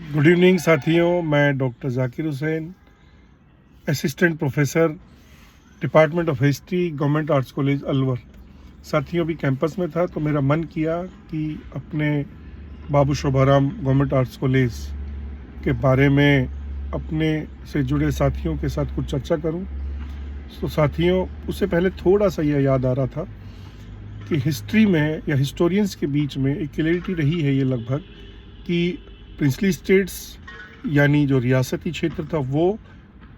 Good evening साथियों, मैं doctor Zakir Hussain, assistant professor, department of history, government arts college Alwar. साथियों, अभी कैंपस में था तो मेरा मन किया कि अपने बाबू शोभाराम गवर्नमेंट आर्ट्स कॉलेज के बारे में अपने से जुड़े साथियों के साथ कुछ चर्चा करूं। तो साथियों, उससे पहले थोड़ा सा यह याद आ रहा था कि हिस्ट्री में या हिस्टोरियंस के बीच में एक क्लैरिटी रही है ये लगभग कि प्रिंसली स्टेट्स यानी जो रियासती क्षेत्र था वो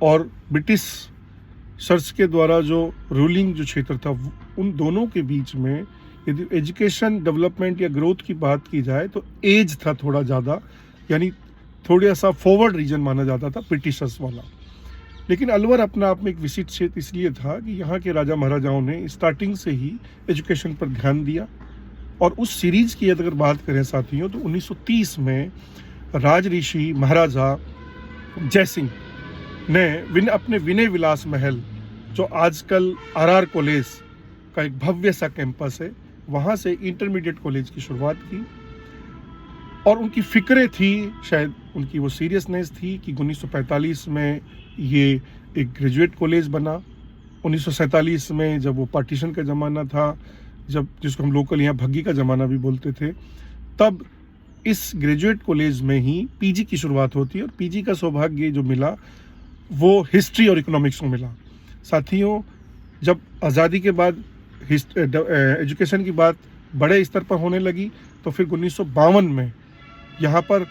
और ब्रिटिश सर्च के द्वारा जो रूलिंग जो क्षेत्र था उन दोनों के बीच में यदि एजुकेशन डेवलपमेंट या ग्रोथ की बात की जाए तो एज था थोड़ा ज़्यादा, यानी थोड़ा सा फॉरवर्ड रीजन माना जाता था ब्रिटिशर्स वाला। लेकिन अलवर अपना आप में एक विशिष्ट क्षेत्र इसलिए था कि यहाँ के राजा महाराजाओं ने स्टार्टिंग से ही एजुकेशन पर ध्यान दिया। और उस सीरीज की अगर बात करें साथियों तो 1930 में राज ऋषि महाराजा जयसिंह ने अपने विनय विलास महल, जो आजकल आरआर कॉलेज का एक भव्य सा कैंपस है, वहाँ से इंटरमीडिएट कॉलेज की शुरुआत की। और उनकी फिक्रें थी, शायद उनकी वो सीरियसनेस थी कि 1945 में ये एक ग्रेजुएट कॉलेज बना। 1947 में जब वो पार्टीशन का ज़माना था, जब जिसको हम लोकल यहाँ भग्गी का ज़माना भी बोलते थे, तब इस ग्रेजुएट कॉलेज में ही पीजी की शुरुआत होती है। और पीजी का सौभाग्य जो मिला वो हिस्ट्री और इकोनॉमिक्स को मिला। साथियों, जब आज़ादी के बाद एजुकेशन की बात बड़े स्तर पर होने लगी तो फिर 1952 में यहाँ पर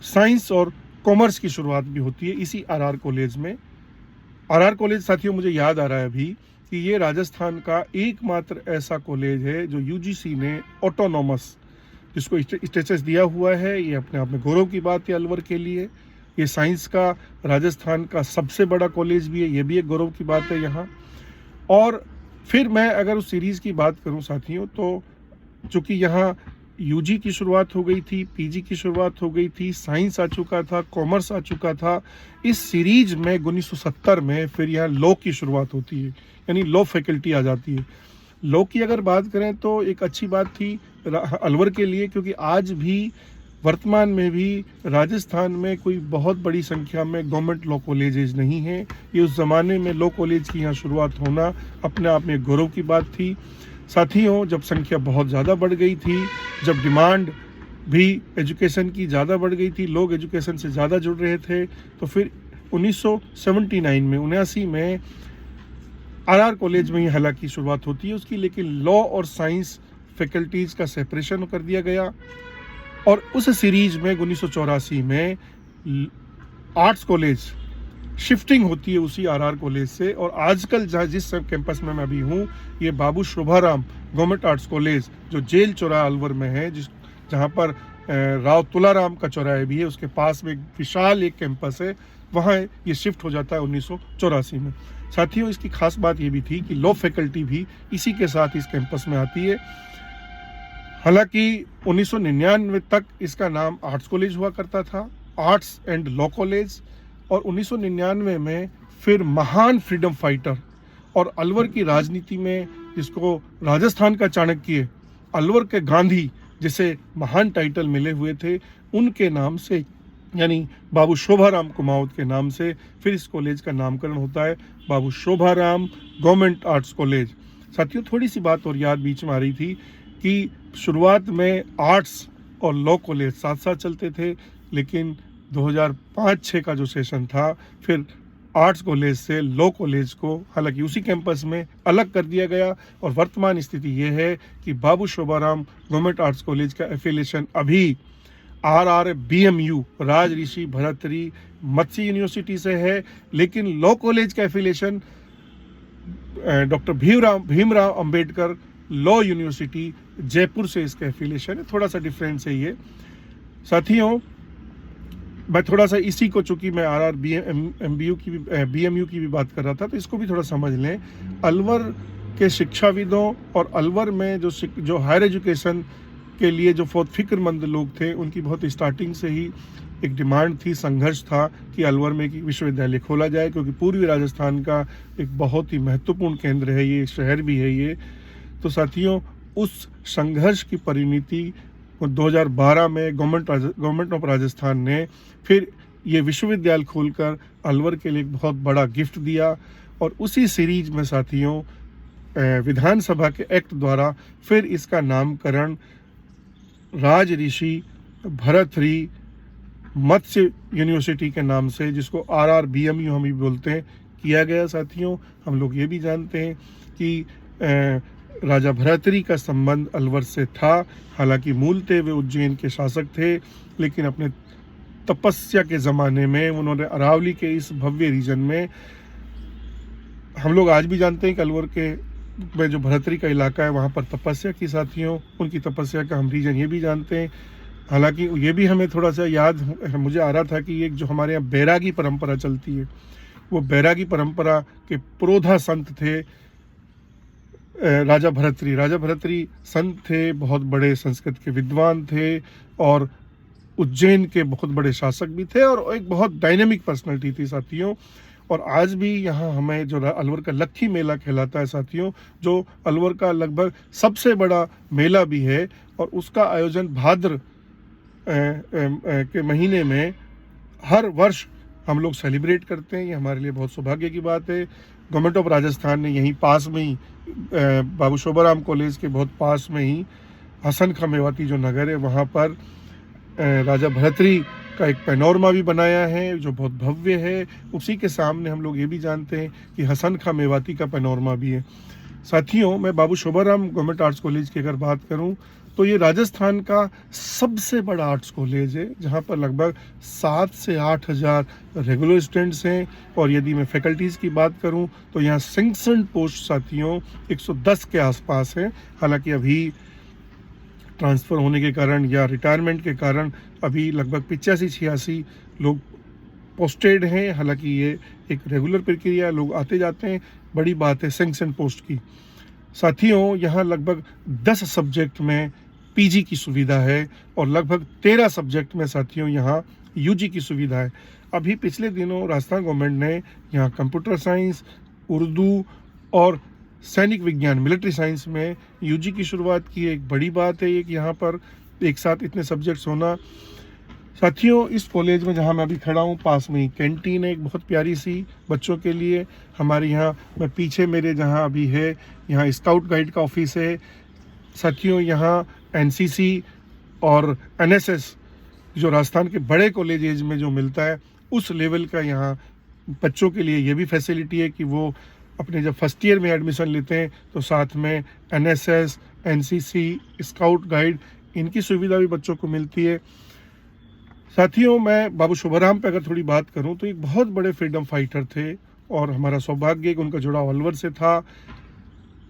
साइंस और कॉमर्स की शुरुआत भी होती है इसी आरआर कॉलेज में। आरआर कॉलेज साथियों, मुझे याद आ रहा है अभी कि ये राजस्थान का एकमात्र ऐसा कॉलेज है जो यूजीसी ने ऑटोनॉमस जिसको स्टेटस दिया हुआ है। ये अपने आप में गौरव की बात है अलवर के लिए। ये साइंस का राजस्थान का सबसे बड़ा कॉलेज भी है, ये भी एक गौरव की बात है यहाँ। और फिर मैं अगर उस सीरीज़ की बात करूँ साथियों, तो चूँकि यहाँ यूजी की शुरुआत हो गई थी, पीजी की शुरुआत हो गई थी, साइंस आ चुका था, कॉमर्स आ चुका था, इस सीरीज में 1970 में फिर यहाँ लॉ की शुरुआत होती है, यानी लॉ फैकल्टी आ जाती है। लॉ की अगर बात करें तो एक अच्छी बात थी अलवर के लिए, क्योंकि आज भी वर्तमान में भी राजस्थान में कोई बहुत बड़ी संख्या में गवर्नमेंट लॉ कॉलेजेस नहीं हैं। ये उस ज़माने में लॉ कॉलेज की यहाँ शुरुआत होना अपने आप में गौरव की बात थी। साथियों, जब संख्या बहुत ज़्यादा बढ़ गई थी, जब डिमांड भी एजुकेशन की ज़्यादा बढ़ गई थी, लोग एजुकेशन से ज़्यादा जुड़ रहे थे, तो फिर 1979 में 79 में आरआर कॉलेज में ही हालांकि शुरुआत होती है उसकी, लेकिन लॉ और साइंस फैकल्टीज़ का सेपरेशन कर दिया गया। और उस सीरीज में 1984 में आर्ट्स कॉलेज शिफ्टिंग होती है उसी आरआर कॉलेज से। और आजकल जिस कैंपस में मैं अभी हूँ, ये बाबू शोभाराम गवर्नमेंट आर्ट्स कॉलेज जो जेल चौराहा अलवर में है, जहाँ पर राव तुलाराम का चौराहा भी है, उसके पास में एक विशाल एक कैंपस है, वहाँ ये शिफ्ट हो जाता है 1984 में। साथियों, इसकी खास बात ये भी थी कि लॉ फैकल्टी भी इसी के साथ इस कैंपस में आती है। हालांकि 1999 तक इसका नाम आर्ट्स कॉलेज हुआ करता था, आर्ट्स एंड लॉ कॉलेज। और 1999 में फिर महान फ्रीडम फाइटर और अलवर की राजनीति में जिसको राजस्थान का चाणक्य, अलवर के गांधी जिसे महान टाइटल मिले हुए थे, उनके नाम से यानी बाबू शोभाराम कुमावत के नाम से फिर इस कॉलेज का नामकरण होता है बाबू शोभाराम गवर्नमेंट आर्ट्स कॉलेज। साथियों, थोड़ी सी बात और याद बीच में आ रही थी कि शुरुआत में आर्ट्स और लॉ कॉलेज साथ साथ चलते थे, लेकिन 2005-06 का जो सेशन था फिर आर्ट्स कॉलेज से लॉ कॉलेज को हालांकि उसी कैंपस में अलग कर दिया गया। और वर्तमान स्थिति ये है कि बाबू शोभाराम गवर्नमेंट आर्ट्स कॉलेज का एफिलिएशन अभी RRBMU राज ऋषि भरतरी मत्स्य यूनिवर्सिटी से है, लेकिन लॉ कॉलेज का affiliation doctor Bhimrao Ambedkar law university Jaipur से इसका एफिलिएशन है। थोड़ा सा डिफरेंस है ये। साथियों, मैं थोड़ा सा इसी को, चूंकि मैं BMU की भी बात कर रहा था, तो इसको भी थोड़ा समझ लें। अलवर के शिक्षाविदों और अलवर में जो हायर एजुकेशन के लिए जो बहुत फिक्रमंद लोग थे, उनकी बहुत स्टार्टिंग से ही एक डिमांड थी, संघर्ष था कि अलवर में एक विश्वविद्यालय खोला जाए, क्योंकि पूर्वी राजस्थान का एक बहुत ही महत्वपूर्ण केंद्र है ये, शहर भी है ये। तो साथियों, उस संघर्ष की परिणति वो 2012 में गवर्नमेंट ऑफ राजस्थान ने फिर ये विश्वविद्यालय खोलकर अलवर के लिए एक बहुत बड़ा गिफ्ट दिया। और उसी सीरीज में साथियों विधानसभा के एक्ट द्वारा फिर इसका नामकरण राज ऋषि भरतरी मत्स्य यूनिवर्सिटी के नाम से, जिसको RRBMU हम भी बोलते हैं, किया गया। साथियों हम लोग ये भी जानते हैं कि राजा भरतरी का संबंध अलवर से था। हालांकि मूलतः वे उज्जैन के शासक थे, लेकिन अपने तपस्या के ज़माने में उन्होंने अरावली के इस भव्य रीजन में, हम लोग आज भी जानते हैं कि अलवर के में जो भरतरी का इलाका है वहाँ पर तपस्या की। साथियों उनकी तपस्या का हम रीजन ये भी जानते हैं। हालांकि ये भी हमें थोड़ा सा याद मुझे आ रहा था कि एक जो हमारे यहाँ बैरागी परंपरा चलती है, वो बैरागी परंपरा के पुरोधा संत थे राजा भरतरी। राजा भरतरी संत थे, बहुत बड़े संस्कृत के विद्वान थे और उज्जैन के बहुत बड़े शासक भी थे और एक बहुत डायनेमिक पर्सनालिटी थी साथियों। और आज भी यहाँ हमें जो अलवर का लक्खी मेला कहलाता है साथियों, जो अलवर का लगभग सबसे बड़ा मेला भी है, और उसका आयोजन भाद्र के महीने में हर वर्ष हम लोग सेलिब्रेट करते हैं। ये हमारे लिए बहुत सौभाग्य की बात है। गवर्नमेंट ऑफ राजस्थान ने यहीं पास में ही बाबू शोभाराम कॉलेज के बहुत पास में ही हसन खां मेवाती जो नगर है, वहाँ पर राजा भरतरी का एक पैनोरमा भी बनाया है जो बहुत भव्य है। उसी के सामने हम लोग ये भी जानते हैं कि हसन खां मेवाती का पैनोरमा भी है। साथियों मैं बाबू शोभाराम गवर्नमेंट आर्ट्स कॉलेज की अगर बात करूं तो ये राजस्थान का सबसे बड़ा आर्ट्स कॉलेज है, जहां पर लगभग 7 से 8 हज़ार रेगुलर स्टूडेंट्स हैं। और यदि मैं फैकल्टीज़ की बात करूं तो यहाँ सैंक्शनड पोस्ट साथियों 110 के आसपास है। हालांकि अभी ट्रांसफ़र होने के कारण या रिटायरमेंट के कारण अभी लगभग 85-86 लोग पोस्टेड हैं। हालांकि ये एक रेगुलर प्रक्रिया, लोग आते जाते हैं। बड़ी बात है सैंक्शन पोस्ट की। साथियों यहाँ लगभग 10 सब्जेक्ट में पीजी की सुविधा है और लगभग 13 सब्जेक्ट में साथियों यहाँ यूजी की सुविधा है। अभी पिछले दिनों राजस्थान गवर्नमेंट ने यहाँ कंप्यूटर साइंस, उर्दू और सैनिक विज्ञान मिलिट्री साइंस में यूजी की शुरुआत की है। एक बड़ी बात है ये कि यहाँ पर एक साथ इतने सब्जेक्ट्स होना। साथियों इस कॉलेज में जहाँ मैं अभी खड़ा हूँ पास में ही कैंटीन है, एक बहुत प्यारी सी बच्चों के लिए। हमारे यहाँ मैं पीछे मेरे जहाँ अभी है यहाँ स्काउट गाइड का ऑफिस है। साथियों यहाँ एनसीसी और एनएसएस जो राजस्थान के बड़े कॉलेजेज में जो मिलता है उस लेवल का यहाँ बच्चों के लिए ये भी फैसिलिटी है कि वो अपने जब फर्स्ट ईयर में एडमिशन लेते हैं तो साथ में एनएसएस, एनसीसी, स्काउट गाइड इनकी सुविधा भी बच्चों को मिलती है। साथियों मैं बाबू शोभाराम पे अगर थोड़ी बात करूं तो एक बहुत बड़े फ्रीडम फाइटर थे और हमारा सौभाग्य कि उनका जुड़ाव अलवर से था।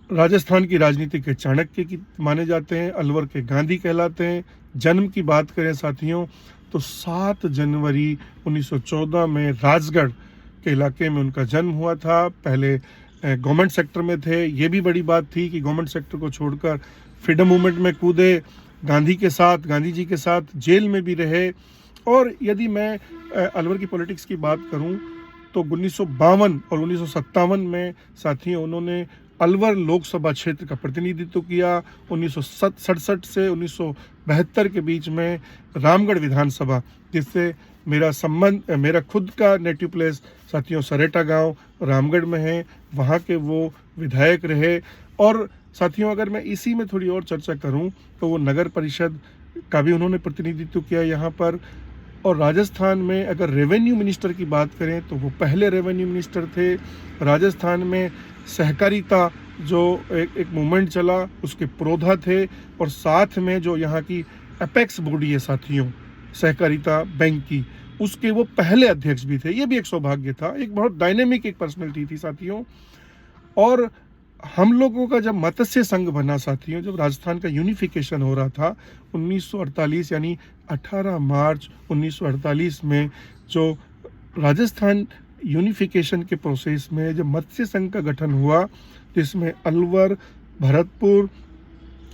राजस्थान की राजनीति के चाणक्य की माने जाते हैं, अलवर के गांधी कहलाते हैं। जन्म की बात करें साथियों तो 7 जनवरी 1914 में राजगढ़ के इलाके में उनका जन्म हुआ था। पहले गवर्नमेंट सेक्टर में थे। ये भी बड़ी बात थी कि गवर्नमेंट सेक्टर को छोड़कर फ्रीडम मूवमेंट में कूदे, गांधी जी के साथ जेल में भी रहे। और यदि मैं अलवर की पॉलिटिक्स की बात करूं तो 1952 और 1957 में साथियों उन्होंने अलवर लोकसभा क्षेत्र का प्रतिनिधित्व किया। 1967 से 1972 के बीच में रामगढ़ विधानसभा, जिससे मेरा संबंध, मेरा खुद का नेटिव प्लेस साथियों सरेटा गांव रामगढ़ में है, वहाँ के वो विधायक रहे। और साथियों अगर मैं इसी में थोड़ी और चर्चा करूं तो वो नगर परिषद का भी उन्होंने प्रतिनिधित्व किया यहाँ पर। और राजस्थान में अगर रेवेन्यू मिनिस्टर की बात करें तो वो पहले रेवेन्यू मिनिस्टर थे। राजस्थान में सहकारिता जो एक मूवमेंट चला उसके पुरोधा थे। और साथ में जो यहाँ की एपेक्स बॉडी है साथियों सहकारिता बैंक की, उसके वो पहले अध्यक्ष भी थे। ये भी एक सौभाग्य था। एक बहुत डायनेमिक एक पर्सनैलिटी थी साथियों। और हम लोगों का जब मत्स्य संघ बना साथियों, जब राजस्थान का यूनिफिकेशन हो रहा था 1948 यानी 18 मार्च 1948 में, जो राजस्थान यूनिफिकेशन के प्रोसेस में जब मत्स्य संघ का गठन हुआ जिसमें अलवर, भरतपुर,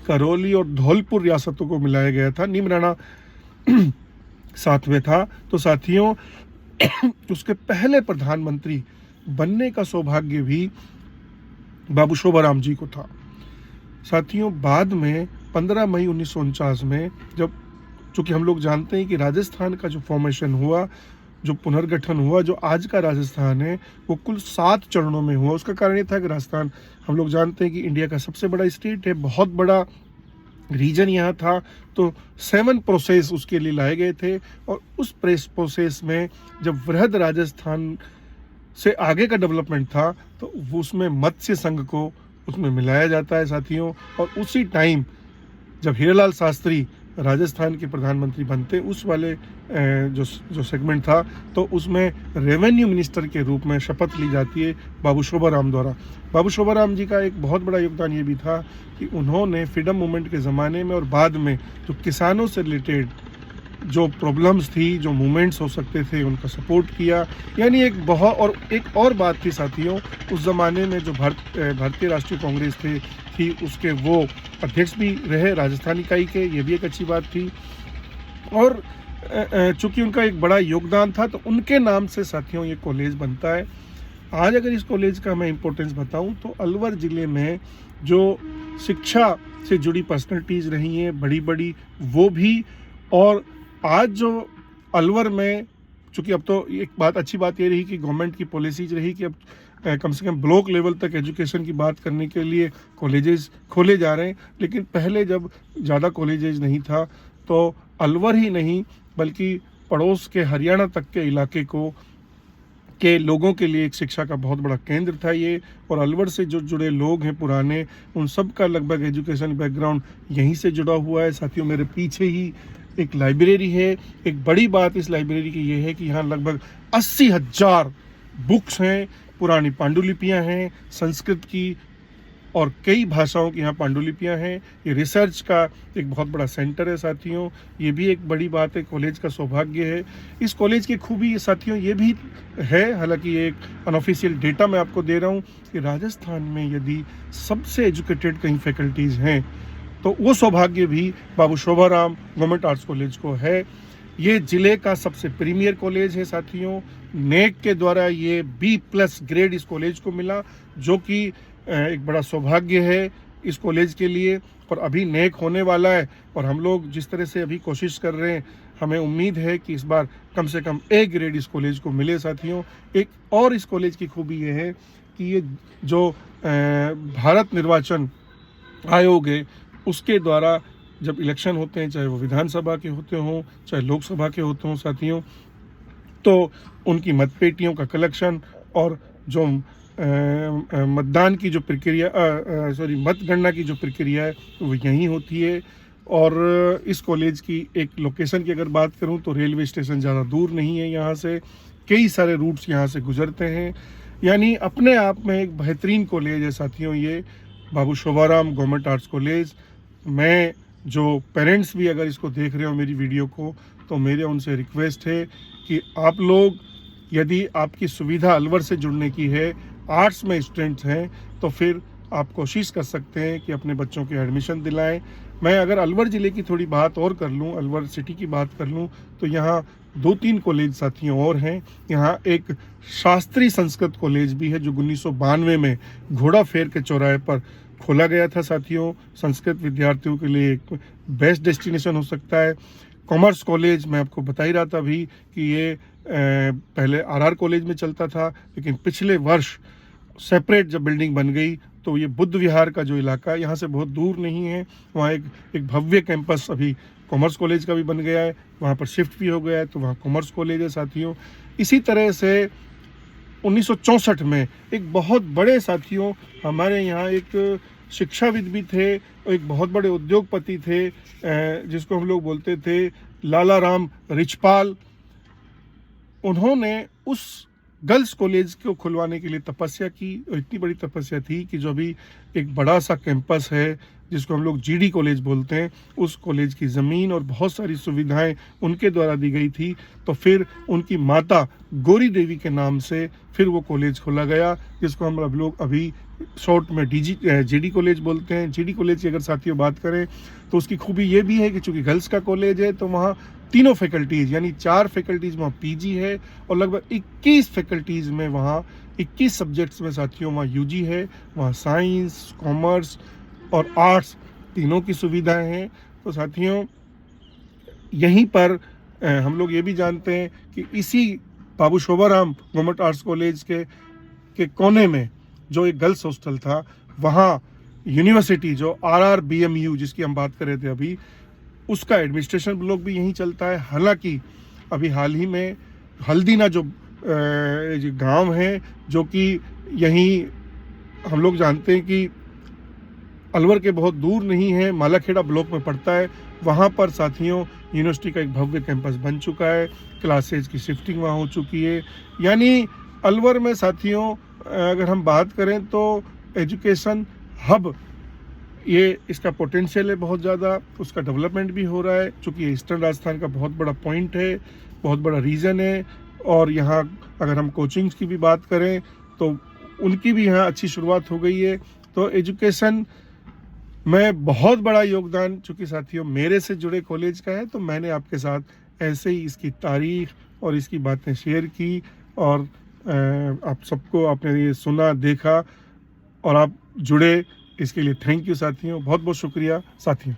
करौली और धौलपुर रियासतों को मिलाया गया था, नीमराणा साथ में था, तो साथियों उसके पहले प्रधानमंत्री बनने का सौभाग्य भी बाबू शोभाराम जी को था। साथियों बाद में 15 मई 1949 में, जब, चूँकि हम लोग जानते हैं कि राजस्थान का जो फॉर्मेशन हुआ, जो पुनर्गठन हुआ, जो आज का राजस्थान है, वो कुल 7 चरणों में हुआ। उसका कारण ये था कि राजस्थान, हम लोग जानते हैं कि इंडिया का सबसे बड़ा स्टेट है, बहुत बड़ा रीजन यहाँ था, तो 7 प्रोसेस उसके लिए लाए गए थे। और उस प्रोसेस में जब वृहद राजस्थान से आगे का डेवलपमेंट था, तो वो उसमें मत्स्य संघ को उसमें मिलाया जाता है साथियों। और उसी टाइम जब हीरालाल शास्त्री राजस्थान के प्रधानमंत्री बनते, उस वाले जो सेगमेंट था, तो उसमें रेवेन्यू मिनिस्टर के रूप में शपथ ली जाती है बाबू शोभाराम द्वारा। बाबू शोभाराम जी का एक बहुत बड़ा योगदान ये भी था कि उन्होंने फ्रीडम मूवमेंट के ज़माने में और बाद में जो किसानों से रिलेटेड जो प्रॉब्लम्स थी, जो मूवमेंट्स हो सकते थे, उनका सपोर्ट किया। यानी एक और बात थी साथियों, उस ज़माने में जो भारतीय राष्ट्रीय कांग्रेस थी, उसके वो अध्यक्ष भी रहे राजस्थान इकाई के, ये भी एक अच्छी बात थी। और चूँकि उनका एक बड़ा योगदान था, तो उनके नाम से साथियों ये कॉलेज बनता है। आज अगर इस कॉलेज का मैं इम्पोर्टेंस बताऊं, तो अलवर ज़िले में जो शिक्षा से जुड़ी पर्सनैलिटीज़ रही हैं बड़ी बड़ी, वो भी, और आज जो अलवर में, चूँकि अब तो एक अच्छी बात ये रही कि गवर्नमेंट की पॉलिसीज रही कि अब कम से कम ब्लॉक लेवल तक एजुकेशन की बात करने के लिए कॉलेजेस खोले जा रहे हैं। लेकिन पहले जब ज़्यादा कॉलेजेस नहीं था, तो अलवर ही नहीं बल्कि पड़ोस के हरियाणा तक के इलाके के लोगों के लिए एक शिक्षा का बहुत बड़ा केंद्र था ये। और अलवर से जो जुड़े लोग हैं पुराने, उन सब का लगभग एजुकेशन बैकग्राउंड यहीं से जुड़ा हुआ है साथियों। मेरे पीछे ही एक लाइब्रेरी है। एक बड़ी बात इस लाइब्रेरी की ये है कि यहाँ लगभग 80,000 बुक्स हैं, पुरानी पांडुलिपियाँ हैं संस्कृत की, और कई भाषाओं की यहाँ पांडुलिपियाँ हैं। ये रिसर्च का एक बहुत बड़ा सेंटर है साथियों। ये भी एक बड़ी बात है, कॉलेज का सौभाग्य है। इस कॉलेज की खूबी साथियों ये भी है, हालांकि ये एक अनऑफिशियल डेटा मैं आपको दे रहा हूँ, कि राजस्थान में यदि सबसे एजुकेटेड कहीं फैकल्टीज़ हैं, तो वो सौभाग्य भी बाबू शोभाराम गवर्नमेंट आर्ट्स कॉलेज को है। ये ज़िले का सबसे प्रीमियर कॉलेज है साथियों। नेक के द्वारा ये B+ ग्रेड इस कॉलेज को मिला, जो कि एक बड़ा सौभाग्य है इस कॉलेज के लिए। और अभी नेक होने वाला है, और हम लोग जिस तरह से अभी कोशिश कर रहे हैं, हमें उम्मीद है कि इस बार कम से कम A ग्रेड इस कॉलेज को मिले साथियों। एक और इस कॉलेज की खूबी ये है कि ये जो भारत निर्वाचन आयोग है, उसके द्वारा जब इलेक्शन होते हैं, चाहे वो विधानसभा के होते हों, चाहे लोकसभा के होते हों साथियों, तो उनकी मतपेटियों का कलेक्शन और जो मतदान की जो प्रक्रिया मतगणना की जो प्रक्रिया है, वो यहीं होती है। और इस कॉलेज की एक लोकेशन की अगर बात करूं, तो रेलवे स्टेशन ज़्यादा दूर नहीं है यहाँ से, कई सारे रूट्स यहाँ से गुजरते हैं। यानी अपने आप में एक बेहतरीन कॉलेज है साथियों ये बाबू शोभाराम गवर्नमेंट आर्ट्स कॉलेज। मैं जो पेरेंट्स भी अगर इसको देख रहे हो मेरी वीडियो को, तो मेरे उनसे रिक्वेस्ट है कि आप लोग, यदि आपकी सुविधा अलवर से जुड़ने की है, आर्ट्स में स्टूडेंट्स हैं, तो फिर आप कोशिश कर सकते हैं कि अपने बच्चों के एडमिशन दिलाएं। मैं अगर अलवर ज़िले की थोड़ी बात और कर लूं, अलवर सिटी की बात कर लूं, तो यहाँ 2-3 कॉलेज साथियों और हैं। यहाँ एक शास्त्री संस्कृत कॉलेज भी है, जो 1992 में घोड़ा फेर के चौराहे पर खोला गया था साथियों। संस्कृत विद्यार्थियों के लिए एक बेस्ट डेस्टिनेशन हो सकता है। कॉमर्स कॉलेज मैं आपको बता ही रहा था अभी कि ये पहले RR कॉलेज में चलता था, लेकिन पिछले वर्ष सेपरेट जब बिल्डिंग बन गई, तो ये बुद्ध विहार का जो इलाका है, यहाँ से बहुत दूर नहीं है, वहाँ एक भव्य कैंपस अभी कॉमर्स कॉलेज का भी बन गया है, वहाँ पर शिफ्ट भी हो गया है, तो वहाँ कॉमर्स कॉलेज है साथियों। इसी तरह से 1964 में एक बहुत बड़े साथियों हमारे यहाँ एक शिक्षाविद भी थे, और एक बहुत बड़े उद्योगपति थे, जिसको हम लोग बोलते थे लाला राम रिचपाल। उन्होंने उस गर्ल्स कॉलेज को खुलवाने के लिए तपस्या की, और इतनी बड़ी तपस्या थी कि जो अभी एक बड़ा सा कैंपस है, जिसको हम लोग GD कॉलेज बोलते हैं, उस कॉलेज की ज़मीन और बहुत सारी सुविधाएं उनके द्वारा दी गई थी। तो फिर उनकी माता गौरी देवी के नाम से फिर वो कॉलेज खोला गया, जिसको हम अब लोग अभी शॉर्ट में GD कॉलेज बोलते हैं। GD कॉलेज की अगर साथियों बात करें, तो उसकी खूबी ये भी है कि चूँकि गर्ल्स का कॉलेज है, तो वहाँ तीनों फैकल्टीज़, यानी 4 फैकल्टीज़ वहाँ PG है, और लगभग 21 फैकल्टीज़ में वहाँ 21 सब्जेक्ट्स में साथियों वहाँ UG है। वहाँ साइंस, कॉमर्स और आर्ट्स तीनों की सुविधाएं हैं। तो साथियों, यहीं पर हम लोग ये भी जानते हैं कि इसी बाबू शोभाराम गवर्नमेंट आर्ट्स कॉलेज के कोने में जो एक गर्ल्स हॉस्टल था, वहाँ यूनिवर्सिटी जो RRBMU जिसकी हम बात कर रहे थे अभी, उसका एडमिनिस्ट्रेशन ब्लॉक भी यहीं चलता है। हालांकि अभी हाल ही में हल्दीना जो गांव है, जो कि यहीं हम लोग जानते हैं कि अलवर के बहुत दूर नहीं है, मालाखेड़ा ब्लॉक में पड़ता है, वहाँ पर साथियों यूनिवर्सिटी का एक भव्य कैंपस बन चुका है। क्लासेज की शिफ्टिंग वहाँ हो चुकी है। यानी अलवर में साथियों अगर हम बात करें तो एजुकेशन हब, ये इसका पोटेंशियल है बहुत ज़्यादा, उसका डेवलपमेंट भी हो रहा है, चूँकि ये ईस्टर्न राजस्थान का बहुत बड़ा पॉइंट है, बहुत बड़ा रीजन है। और यहाँ अगर हम कोचिंग्स की भी बात करें तो उनकी भी यहाँ अच्छी शुरुआत हो गई है। तो एजुकेशन में बहुत बड़ा योगदान चूँकि साथियों मेरे से जुड़े कॉलेज का है, तो मैंने आपके साथ ऐसे ही इसकी तारीख और इसकी बातें शेयर की। और आप सबको आपने ये सुना, देखा और आप जुड़े, इसके लिए थैंक यू साथियों, बहुत बहुत शुक्रिया साथियों।